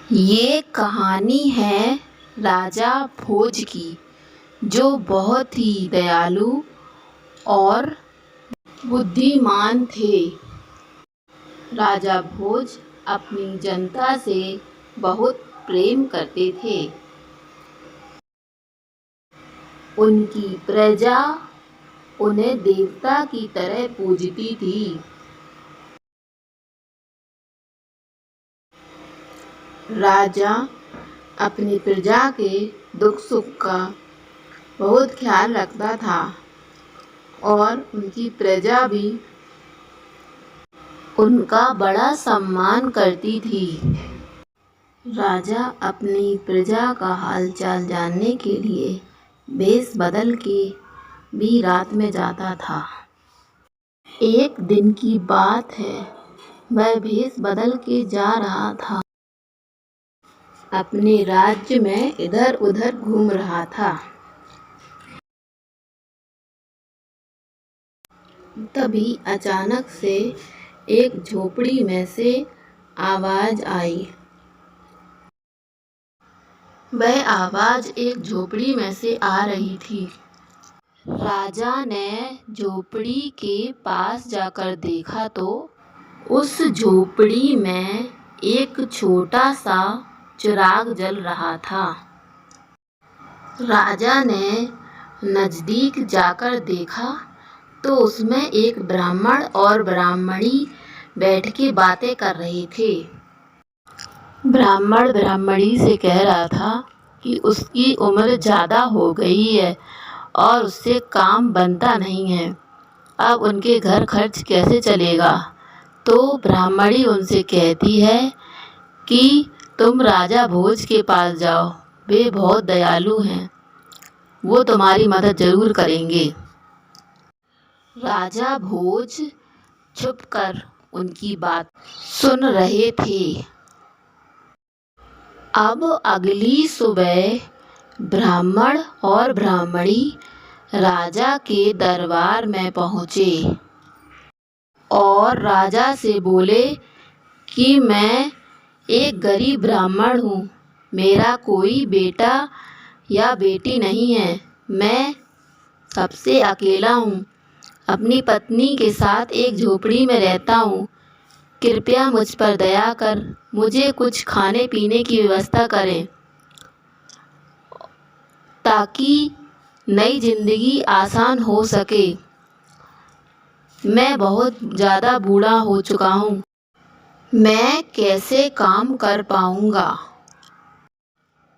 ये कहानी है राजा भोज की, जो बहुत ही दयालु और बुद्धिमान थे। राजा भोज अपनी जनता से बहुत प्रेम करते थे। उनकी प्रजा उन्हें देवता की तरह पूजती थी। राजा अपनी प्रजा के दुख सुख का बहुत ख्याल रखता था और उनकी प्रजा भी उनका बड़ा सम्मान करती थी। राजा अपनी प्रजा का हालचाल जानने के लिए भेष बदल के भी रात में जाता था। एक दिन की बात है, वह भेष बदल के जा रहा था। अपने राज्य में इधर उधर घूम रहा था। तभी अचानक से एक झोपड़ी में से आवाज आई। वह आवाज एक झोपड़ी में से आ रही थी। राजा ने झोपड़ी के पास जाकर देखा तो उस झोपड़ी में एक छोटा सा चिराग जल रहा था। राजा ने नजदीक जाकर देखा तो उसमें एक ब्राह्मण और ब्राह्मणी बैठ के बातें कर रहे थे। ब्राह्मण ब्राह्मणी से कह रहा था कि उसकी उम्र ज़्यादा हो गई है और उससे काम बनता नहीं है, अब उनके घर खर्च कैसे चलेगा। तो ब्राह्मणी उनसे कहती है कि तुम राजा भोज के पास जाओ, वे बहुत दयालु हैं, वो तुम्हारी मदद जरूर करेंगे। राजा भोज छुपकर उनकी बात सुन रहे थे। अब अगली सुबह ब्राह्मण और ब्राह्मणी राजा के दरबार में पहुँचे और राजा से बोले कि मैं एक गरीब ब्राह्मण हूँ, मेरा कोई बेटा या बेटी नहीं है, मैं सबसे अकेला हूँ, अपनी पत्नी के साथ एक झोपड़ी में रहता हूँ, कृपया मुझ पर दया कर मुझे कुछ खाने पीने की व्यवस्था करें ताकि नई जिंदगी आसान हो सके। मैं बहुत ज़्यादा बूढ़ा हो चुका हूँ, मैं कैसे काम कर पाऊँगा,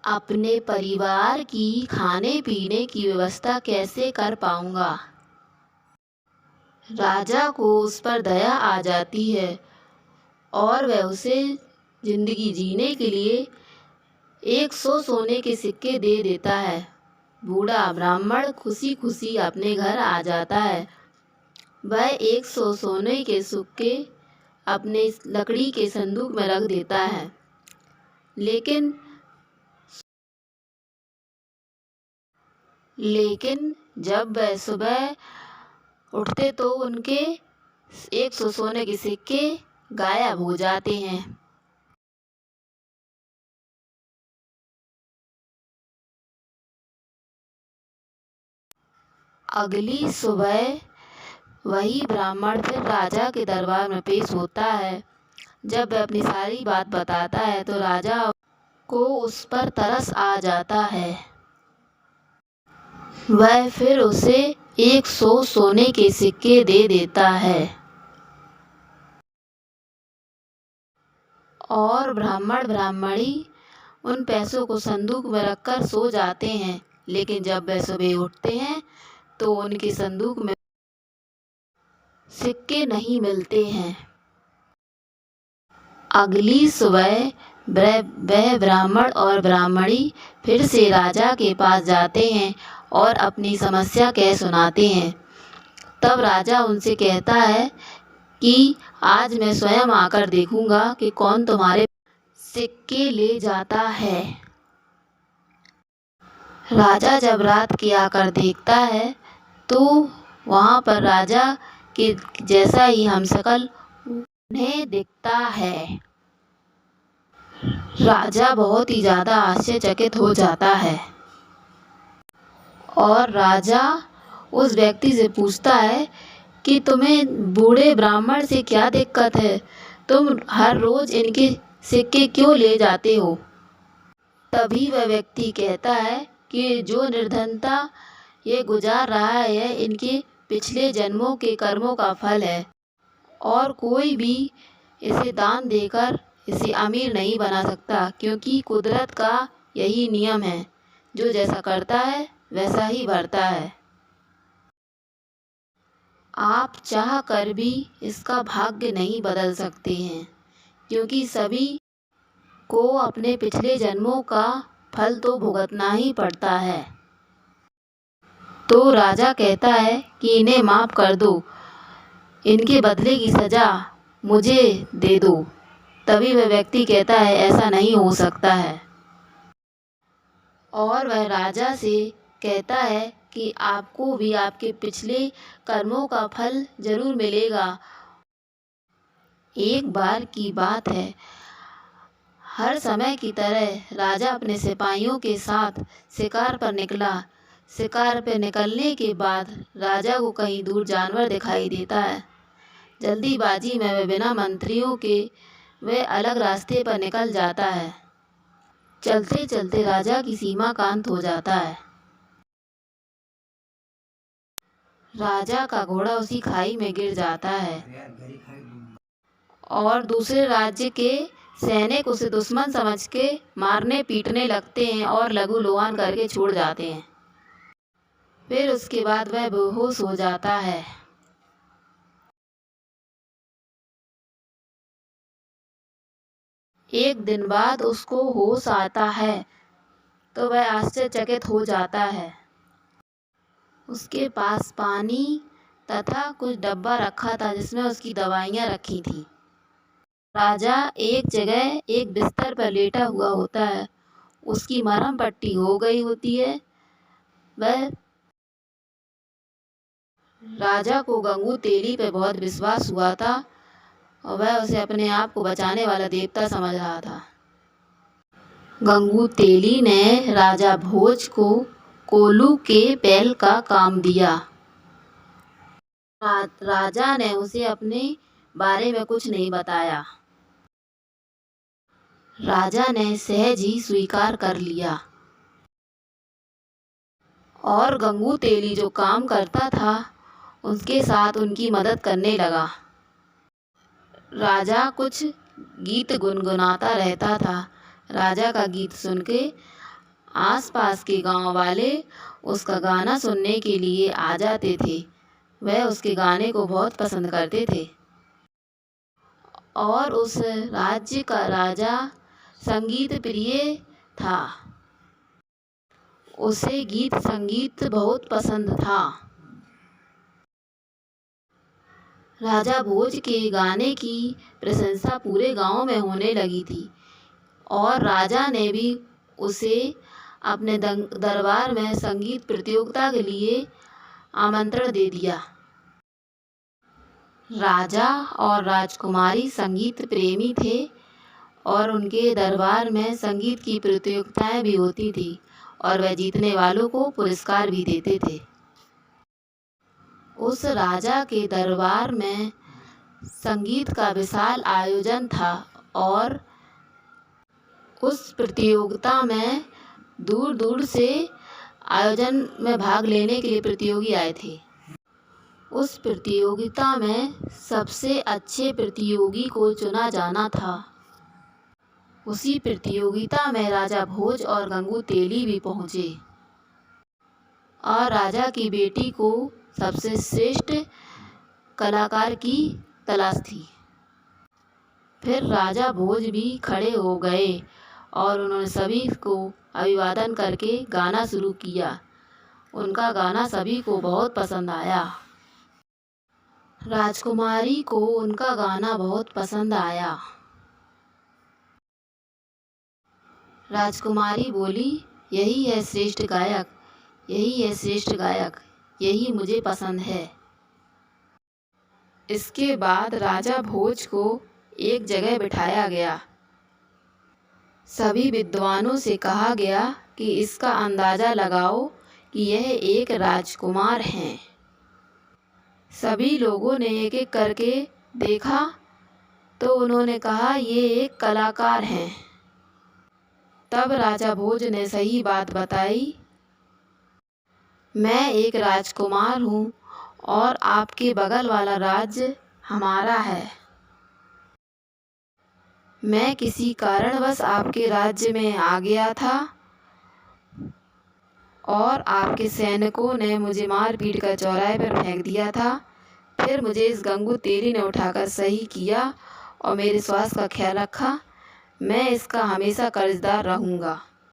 अपने परिवार की खाने पीने की व्यवस्था कैसे कर पाऊँगा। राजा को उस पर दया आ जाती है और वह उसे जिंदगी जीने के लिए 100 सोने के सिक्के दे देता है। बूढ़ा ब्राह्मण खुशी खुशी अपने घर आ जाता है। वह 100 सोने के सिक्के अपने लकड़ी के संदूक में रख देता है। लेकिन जब वह सुबह उठते तो उनके 100 सोने के सिक्के गायब हो जाते हैं। अगली सुबह वही ब्राह्मण फिर राजा के दरबार में पेश होता है। जब वह अपनी सारी बात बताता है तो राजा को उस पर तरस आ जाता है। वह फिर उसे 100 सोने के सिक्के दे देता है और ब्राह्मण ब्राह्मणी उन पैसों को संदूक में रखकर सो जाते हैं। लेकिन जब वह सुबह उठते हैं तो उनके संदूक में सिक्के नहीं मिलते हैं। अगली सुबह वह ब्राह्मण और ब्राह्मणी फिर से राजा के पास जाते हैं और अपनी समस्या कह सुनाते हैं। तब राजा उनसे कहता है कि आज मैं स्वयं आकर देखूंगा कि कौन तुम्हारे सिक्के ले जाता है। राजा जब रात के आकर देखता है तो वहाँ पर राजा के जैसा ही हमशक्ल उन्हें दिखता है। राजा बहुत ही ज़्यादा आश्चर्यचकित हो जाता है और राजा उस व्यक्ति से पूछता है कि तुम्हें बूढ़े ब्राह्मण से क्या दिक्कत है, तुम हर रोज़ इनके सिक्के क्यों ले जाते हो। तभी वह व्यक्ति कहता है कि जो निर्धनता ये गुजार रहा है यह इनके पिछले जन्मों के कर्मों का फल है और कोई भी इसे दान देकर इसे अमीर नहीं बना सकता, क्योंकि कुदरत का यही नियम है, जो जैसा करता है वैसा ही भरता है। आप चाह कर भी इसका भाग्य नहीं बदल सकते हैं, क्योंकि सभी को अपने पिछले जन्मों का फल तो भुगतना ही पड़ता है। तो राजा कहता है कि इन्हें माफ़ कर दो, इनके बदले की सज़ा मुझे दे दो। तभी वह व्यक्ति कहता है ऐसा नहीं हो सकता है और वह राजा से कहता है कि आपको भी आपके पिछले कर्मों का फल जरूर मिलेगा। एक बार की बात है, हर समय की तरह राजा अपने सिपाहियों के साथ शिकार पर निकला। शिकार पर निकलने के बाद राजा को कहीं दूर जानवर दिखाई देता है। जल्दीबाजी में वह बिना मंत्रियों के वह अलग रास्ते पर निकल जाता है। चलते चलते राजा की सीमाकांत हो जाता है। राजा का घोड़ा उसी खाई में गिर जाता है और दूसरे राज्य के सैनिक उसे दुश्मन समझ के मारने पीटने लगते हैं और लहू लुहान करके छोड़ जाते हैं। फिर उसके बाद वह बेहोश हो जाता है। एक दिन बाद उसको होश आता है तो वह आश्चर्यचकित हो जाता है। उसके पास पानी तथा कुछ डब्बा रखा था जिसमें उसकी दवाइयाँ रखी थी। राजा एक जगह एक बिस्तर पर लेटा हुआ होता है। उसकी मरहम पट्टी हो गई होती है। वह राजा को गंगू तेली पे बहुत विश्वास हुआ था और वह उसे अपने आप को बचाने वाला देवता समझ रहा था। गंगू तेली ने राजा भोज को कोलू के बैल का काम दिया। राजा ने उसे अपने बारे में कुछ नहीं बताया। राजा ने सहज ही स्वीकार कर लिया और गंगू तेली जो काम करता था उसके साथ उनकी मदद करने लगा। राजा कुछ गीत गुनगुनाता रहता था। राजा का गीत सुन के आसपास के गांव वाले उसका गाना सुनने के लिए आ जाते थे। वह उसके गाने को बहुत पसंद करते थे और उस राज्य का राजा संगीत प्रिय था। उसे गीत संगीत बहुत पसंद था। राजा भोज के गाने की प्रशंसा पूरे गांव में होने लगी थी और राजा ने भी उसे अपने दरबार में संगीत प्रतियोगिता के लिए आमंत्रण दे दिया। राजा और राजकुमारी संगीत प्रेमी थे और उनके दरबार में संगीत की प्रतियोगिताएं भी होती थी और वह जीतने वालों को पुरस्कार भी देते थे। उस राजा के दरबार में संगीत का विशाल आयोजन था और उस प्रतियोगिता में दूर दूर से आयोजन में भाग लेने के लिए प्रतियोगी आए थे। उस प्रतियोगिता में सबसे अच्छे प्रतियोगी को चुना जाना था। उसी प्रतियोगिता में राजा भोज और गंगू तेली भी पहुँचे और राजा की बेटी को सबसे श्रेष्ठ कलाकार की तलाश थी। फिर राजा भोज भी खड़े हो गए और उन्होंने सभी को अभिवादन करके गाना शुरू किया। उनका गाना सभी को बहुत पसंद आया। राजकुमारी को उनका गाना बहुत पसंद आया। राजकुमारी बोली, यही है श्रेष्ठ गायक, यही है श्रेष्ठ गायक, यही मुझे पसंद है। इसके बाद राजा भोज को एक जगह बिठाया गया सभी विद्वानों से कहा गया कि इसका अंदाज़ा लगाओ कि यह एक राजकुमार हैं। सभी लोगों ने एक एक करके देखा तो उन्होंने कहा ये एक कलाकार हैं। तब राजा भोज ने सही बात बताई, मैं एक राजकुमार हूँ और आपके बगल वाला राज्य हमारा है। मैं किसी कारणवश आपके राज्य में आ गया था और आपके सैनिकों ने मुझे मार पीट कर चौराहे पर फेंक दिया था। फिर मुझे इस गंगू तेली ने उठाकर सही किया और मेरे स्वास्थ्य का ख्याल रखा। मैं इसका हमेशा कर्जदार रहूँगा।